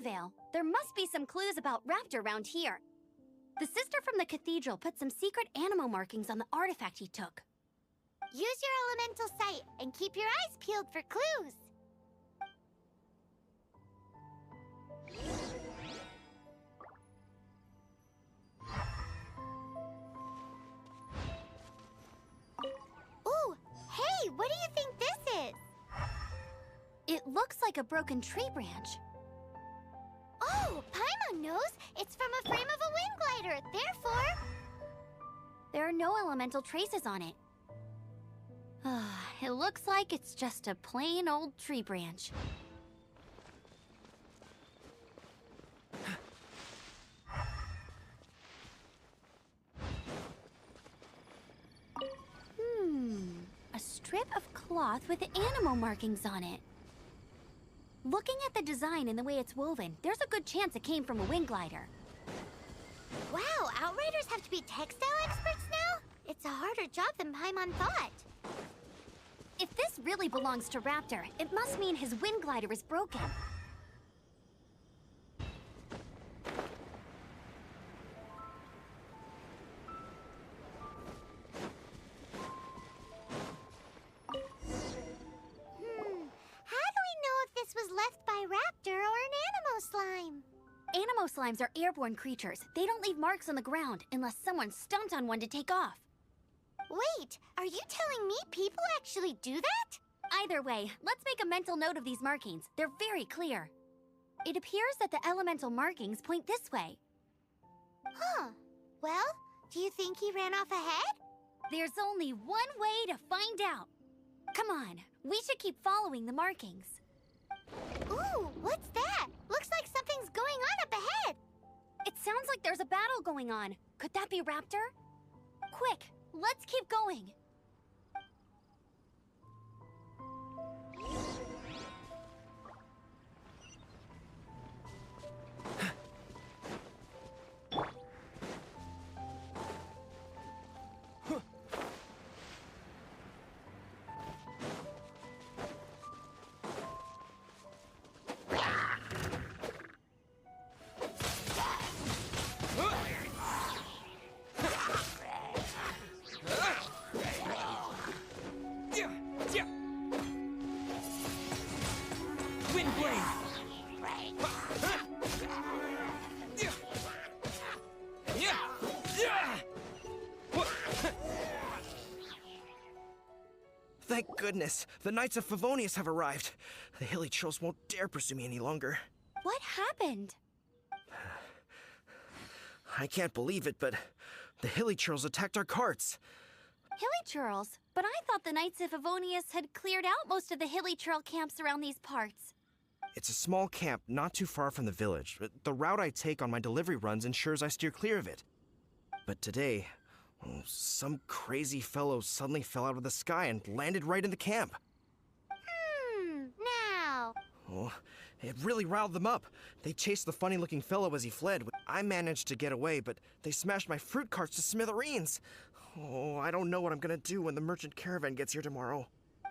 Vale. There must be some clues about Raptor around here. The sister from the cathedral put some secret animal markings on the artifact he took. Use your elemental sight and keep your eyes peeled for clues. Ooh, hey, what do you think this is? It looks like a broken tree branch. Oh, Paimon knows. It's from a frame of a wind glider. Therefore, There are no elemental traces on it. It looks like it's just a plain old tree branch. A strip of cloth with animal markings on it. Looking at the design and the way it's woven, there's a good chance it came from a wind glider. wow, Outriders have to be textile experts now? It's a harder job than Paimon thought. If this really belongs to Raptor, it must mean his wind glider is broken. How do we know if this was left by Raptor or an Animo slime? Animo slimes are airborne creatures. They don't leave marks on the ground unless someone stomped on one to take off. Wait, are you telling me people actually do that? Either way, let's make a mental note of these markings. They're very clear. It appears that the elemental markings point this way. Huh. Well, do you think he ran off ahead? There's only one way to find out. Come on, we should keep following the markings. Ooh, what's that? Looks like something's going on up ahead. It sounds like there's a battle going on. Could that be Raptor? Quick, let's keep going. Wind blade! Thank goodness, the Knights of Favonius have arrived. The hilly trolls won't dare pursue me any longer. What happened? I can't believe it, but the hilly trolls attacked our carts. Hilly churls? But I thought the Knights of Favonius had cleared out most of the hilly churl camps around these parts. It's a small camp not too far from the village. The route I take on my delivery runs ensures I steer clear of it. But today, some crazy fellow suddenly fell out of the sky and landed right in the camp. Now. Oh, it really riled them up. They chased the funny-looking fellow as he fled. I managed to get away, but they smashed my fruit carts to smithereens. Oh, I don't know what I'm gonna do when the merchant caravan gets here tomorrow.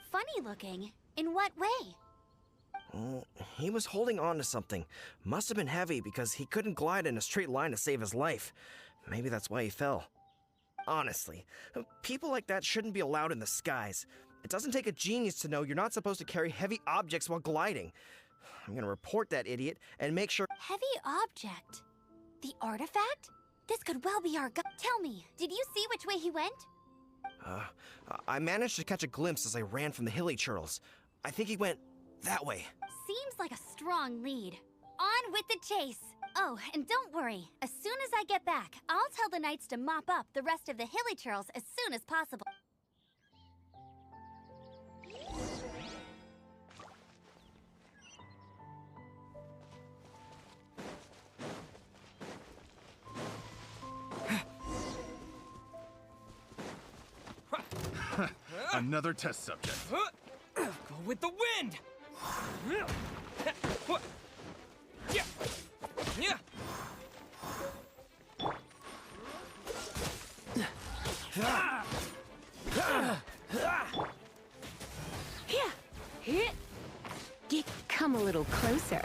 Funny looking? In what way? Oh, he was holding on to something. Must have been heavy because he couldn't glide in a straight line to save his life. Maybe that's why he fell. Honestly, people like that shouldn't be allowed in the skies. It doesn't take a genius to know you're not supposed to carry heavy objects while gliding. I'm gonna report that idiot and make sure— Heavy object? The artifact? This could well be our Tell me, did you see which way he went? I managed to catch a glimpse as I ran from the hilly churls. I think he went that way. Seems like a strong lead. On with the chase! Oh, and don't worry. As soon as I get back, I'll tell the knights to mop up the rest of the hilly churls as soon as possible. Another test subject. Go with the wind! Come a little closer.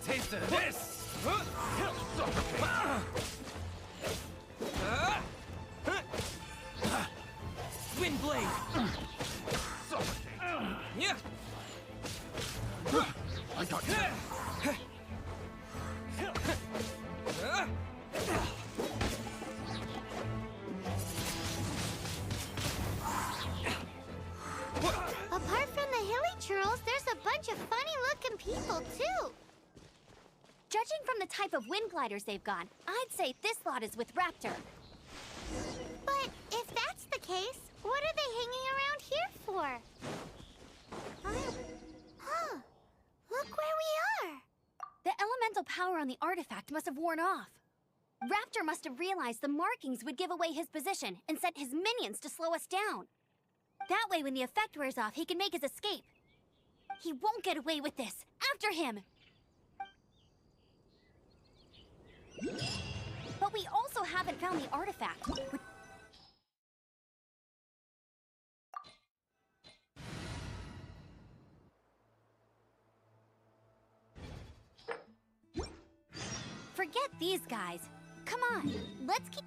taste of this! Wind blade! Yeah! I got you. Apart from the hilly churls, there's a bunch of funny-looking people, too. Judging from the type of wind gliders they've got, I'd say this lot is with Raptor. But if that's the case, what are they hanging around here for? Huh. Look where we are. The elemental power on the artifact must have worn off. Raptor must have realized the markings would give away his position and sent his minions to slow us down. That way, when the effect wears off, he can make his escape. He won't get away with this. After him! But we also haven't found the artifact. Forget these guys. Come on, let's keep...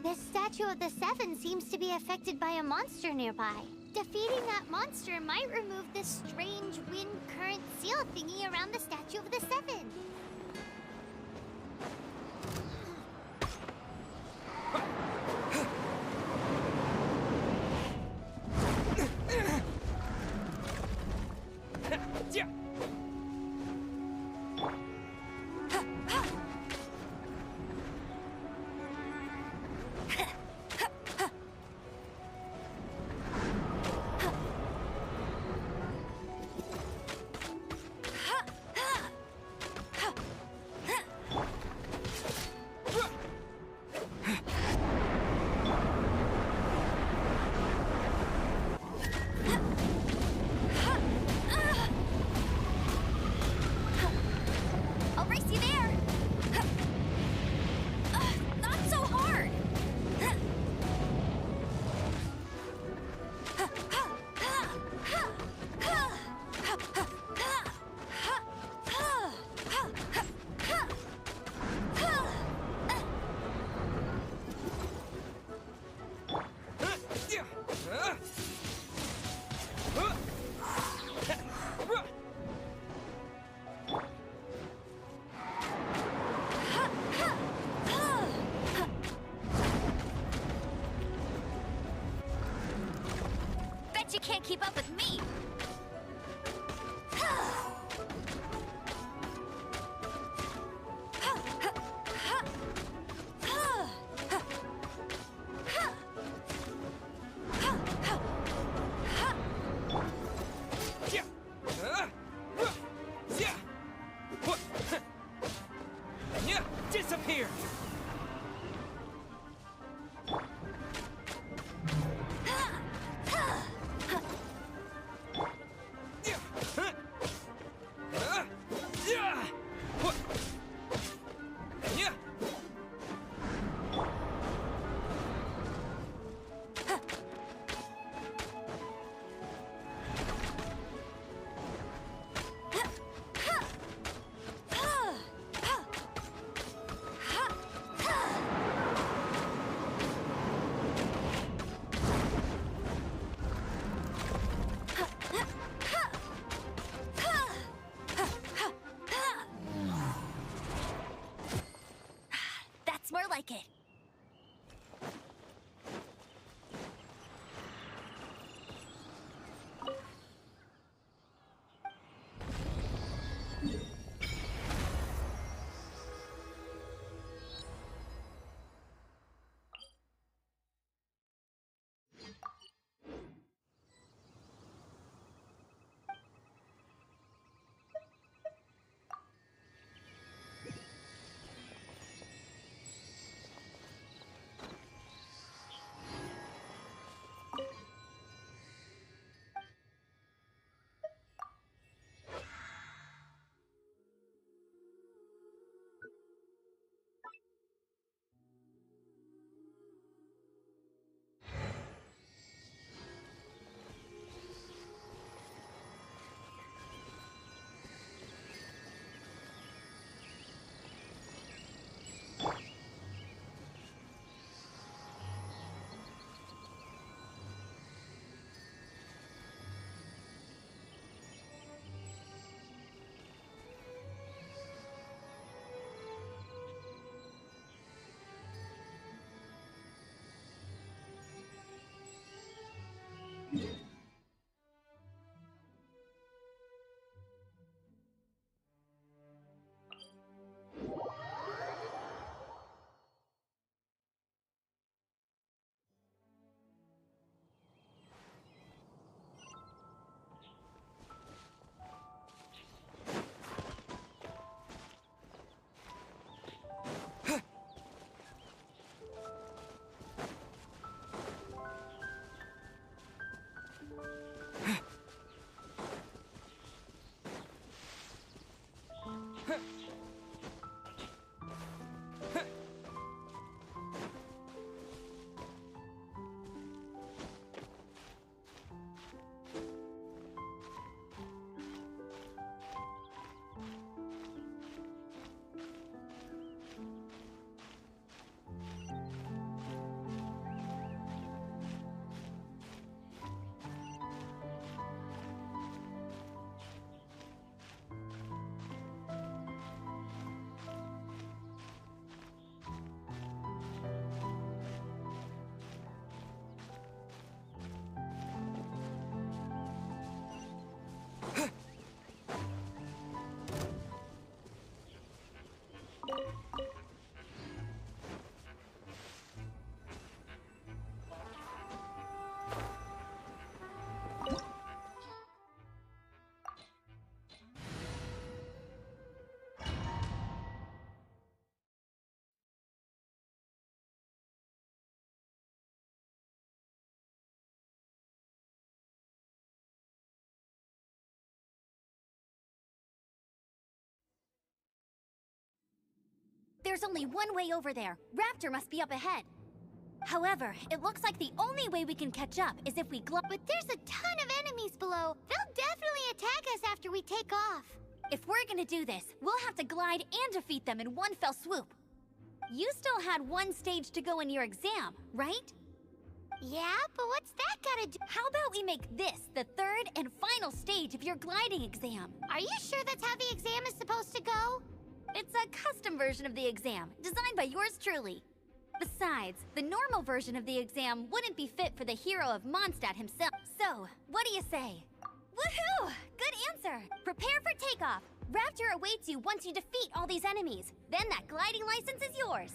This statue of the Seven seems to be affected by a monster nearby. Defeating that monster might remove this strange wind current seal thingy around the statue of the Seven. You can't keep up with me! Disappear! More like it. There's only one way over there. Raptor must be up ahead. However, it looks like the only way we can catch up is if we glide. But there's a ton of enemies below. They'll definitely attack us after we take off. If we're gonna do this, we'll have to glide and defeat them in one fell swoop. You still had one stage to go in your exam, right? Yeah, but what's that gotta do? How about we make this the third and final stage of your gliding exam? Are you sure that's how the exam is supposed to go? It's a custom version of the exam, designed by yours truly. Besides, the normal version of the exam wouldn't be fit for the hero of Mondstadt himself. So, what do you say? Woohoo! Good answer! Prepare for takeoff. Raptor awaits you once you defeat all these enemies. Then that gliding license is yours.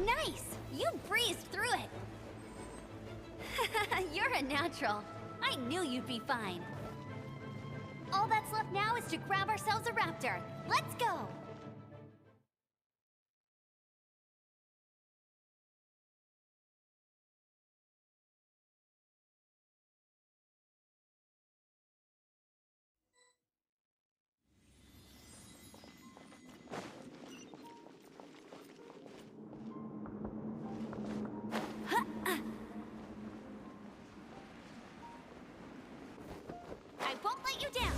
Nice! You breezed through it! You're a natural. I knew you'd be fine. All that's left now is to grab ourselves a raptor. Let's go! I won't let you down!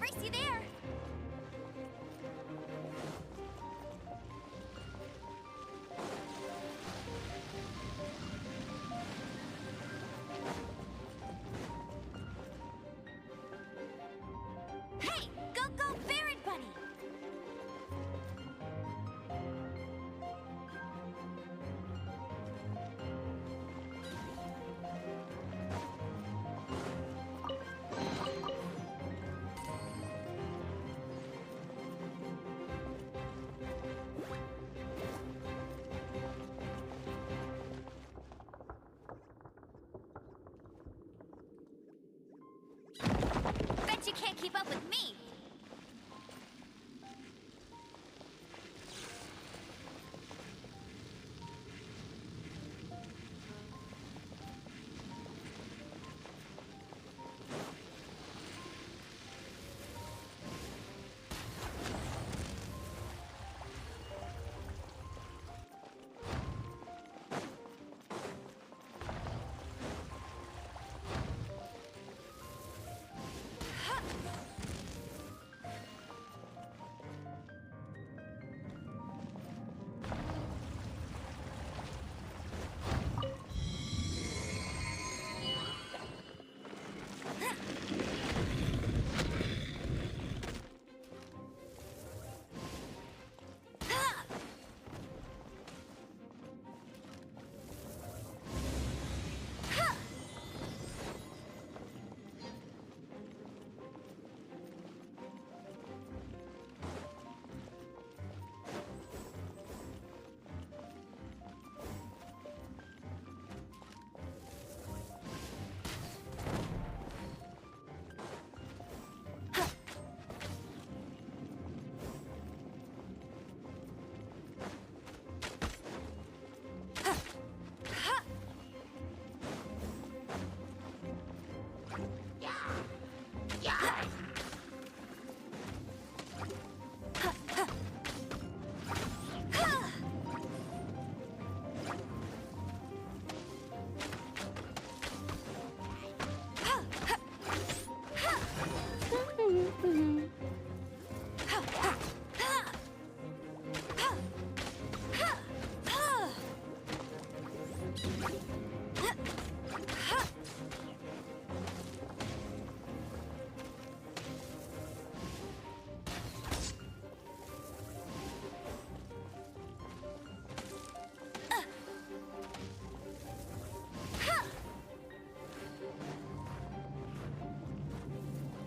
race you there! Hey! Go, go, Barrett Bunny! Bet you can't keep up with me!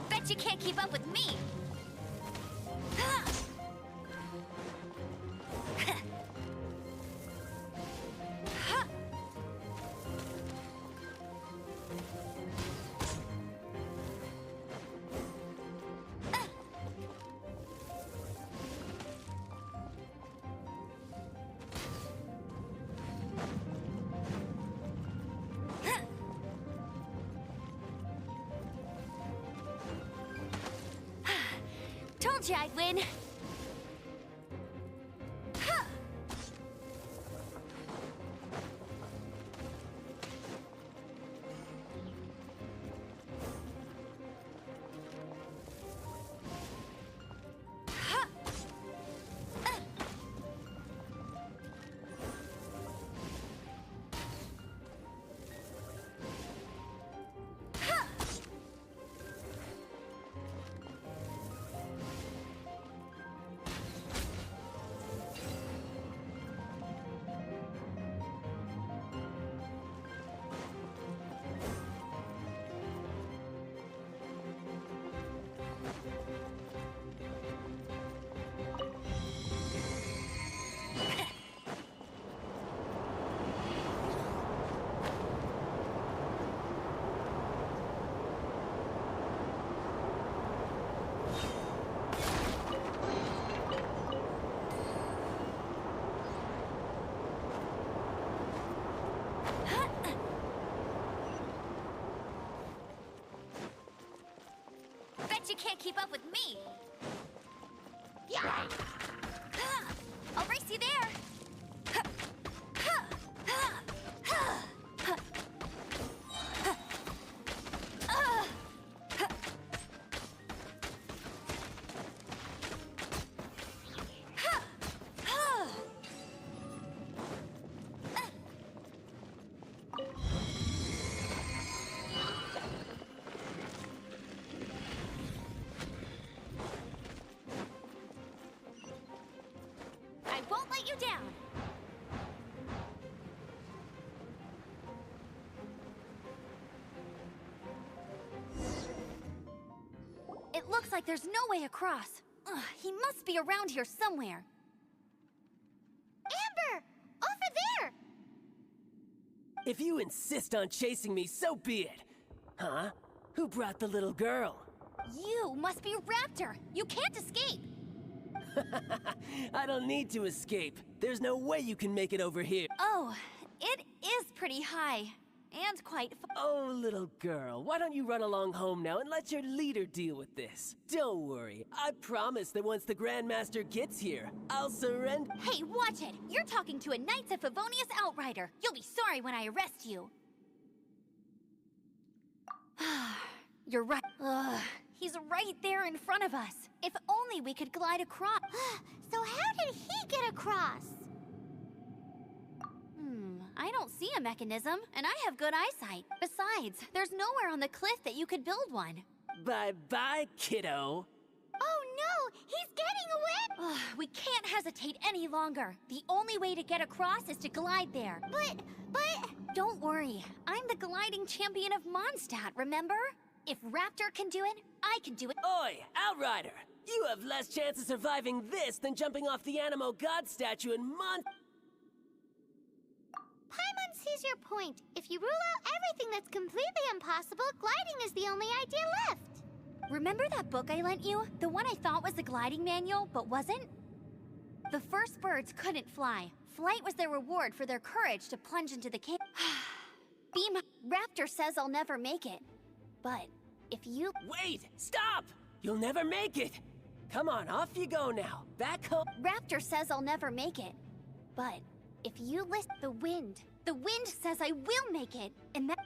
Bet you can't keep up with me! Told you I'd win. You can't keep up with me. Yeah. I'll race you there. I won't let you down. It looks like there's no way across. Ugh, he must be around here somewhere. Amber! Over there! If you insist on chasing me, so be it. Huh? Who brought the little girl? You must be Raptor. You can't escape. I don't need to escape. There's no way you can make it over here. Oh, it is pretty high. And quite Oh, little girl, why don't you run along home now and let your leader deal with this? Don't worry, I promise that once the Grandmaster gets here, I'll surrender. Hey, watch it! You're talking to a Knights of Favonius outrider. You'll be sorry when I arrest you. You're right. Ugh, he's right there in front of us. If only we could glide across. So how did he get across? I don't see a mechanism, and I have good eyesight. Besides, there's nowhere on the cliff that you could build one. Bye-bye, kiddo. Oh no! He's getting away! Ugh, we can't hesitate any longer. The only way to get across is to glide there. But... Don't worry. I'm the gliding champion of Mondstadt, remember? If Raptor can do it, I can do it. Oi, Outrider! You have less chance of surviving this than jumping off the Animo God statue in Paimon sees your point. If you rule out everything that's completely impossible, gliding is the only idea left. Remember that book I lent you? The one I thought was the gliding manual, but wasn't? The first birds couldn't fly. Flight was their reward for their courage to plunge into the cave. Beam Raptor says I'll never make it. But if you... Wait! Stop! You'll never make it! Come on, off you go now. Back home. Raptor says I'll never make it. But if you list the wind says I will make it, and that...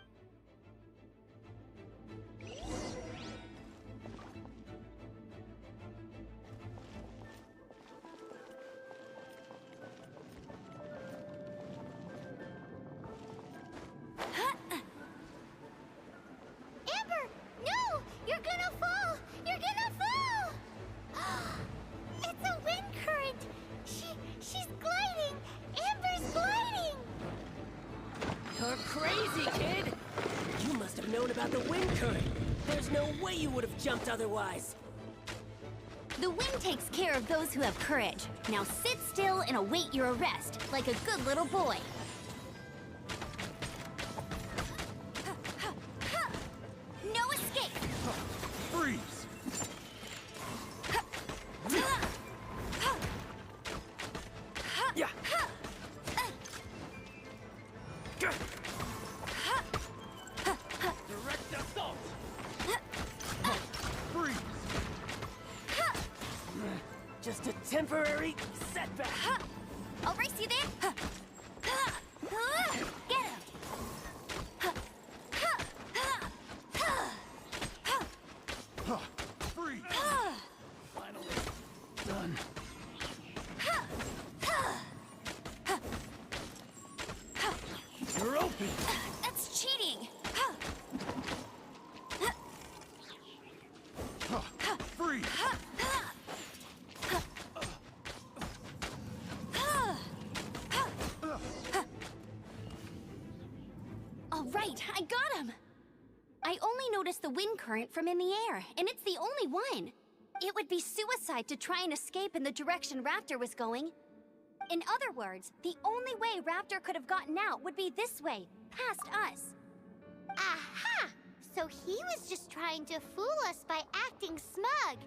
Amber! No! You're gonna fall! You're gonna fall! It's a wind current! She's gliding! Amber's gliding! You're crazy, kid! You must have known about the wind current. There's no way you would have jumped otherwise. The wind takes care of those who have courage. Now sit still and await your arrest, like a good little boy. No escape! Freeze! Yeah. Direct assault! Freeze! Just a temporary setback. I'll race you there. Get him! Freeze! Finally done. You're open! That's cheating! Freeze! All right, I got him! I only noticed the wind current from in the air, and it's the only one. It would be suicide to try and escape in the direction Raptor was going. In other words, the only way Raptor could have gotten out would be this way, past us. Aha! So he was just trying to fool us by acting smug,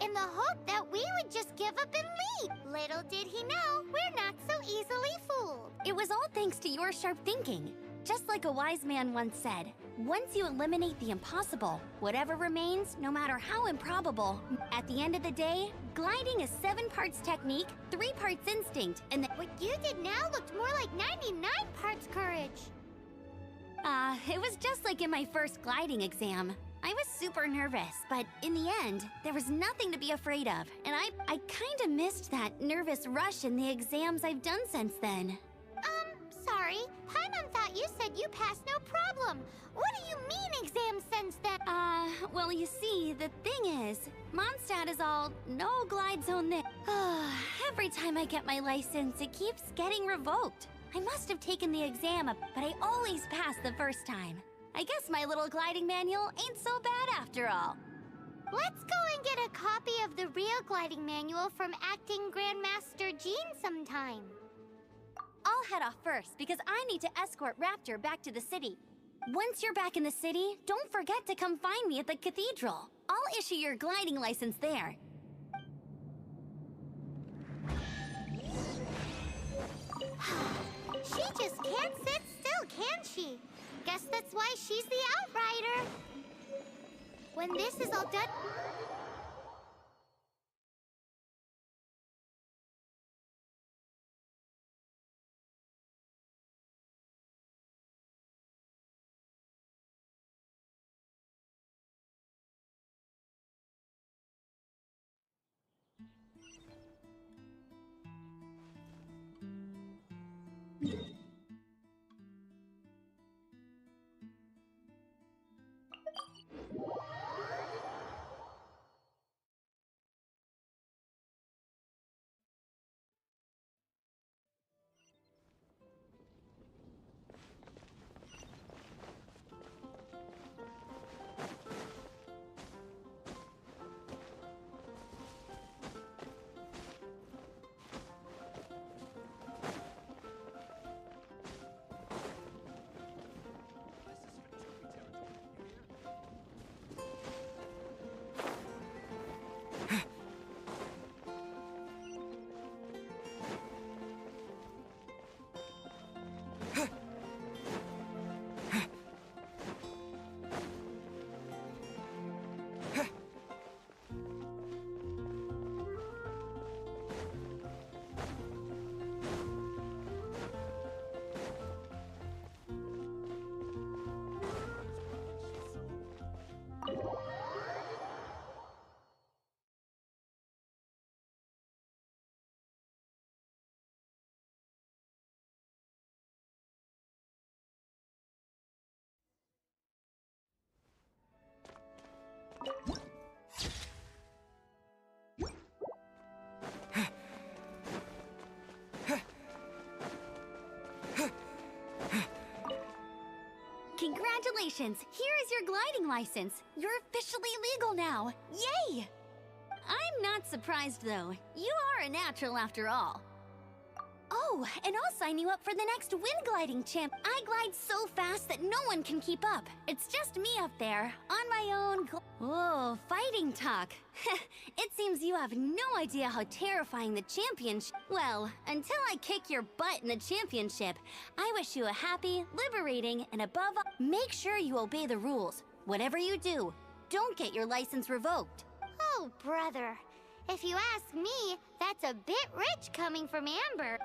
in the hope that we would just give up and leave. Little did he know, we're not so easily fooled. It was all thanks to your sharp thinking. Just like a wise man once said, once you eliminate the impossible, whatever remains, no matter how improbable, at the end of the day, gliding is 7 parts technique, 3 parts instinct, and What you did now looked more like 99 parts courage. it was just like in my first gliding exam. I was super nervous, but in the end, there was nothing to be afraid of, and I kinda missed that nervous rush in the exams I've done since then. Sorry. Paimon thought thought you said you passed no problem. What do you mean exam sense then? Well, you see, the thing is, Mondstadt is all no glide zone there. Every time I get my license, it keeps getting revoked. I must have taken the exam, but I always pass the first time. I guess my little gliding manual ain't so bad after all. Let's go and get a copy of the real gliding manual from acting Grandmaster Jean sometime. I'll head off first because I need to escort Raptor back to the city. Once you're back in the city, don't forget to come find me at the cathedral. I'll issue your gliding license there. She just can't sit still, can she? Guess that's why she's the outrider. When this is all done... Congratulations! Here is your gliding license. You're officially legal now. Yay! I'm not surprised, though. You are a natural after all. Oh, and I'll sign you up for the next wind gliding champ. I glide so fast that no one can keep up. It's just me up there, on my own Whoa, fighting talk. It seems you have no idea how terrifying the championship... Well, until I kick your butt in the championship, I wish you a happy, liberating, and above all, make sure you obey the rules. Whatever you do, don't get your license revoked. Oh, brother. If you ask me, that's a bit rich coming from Amber.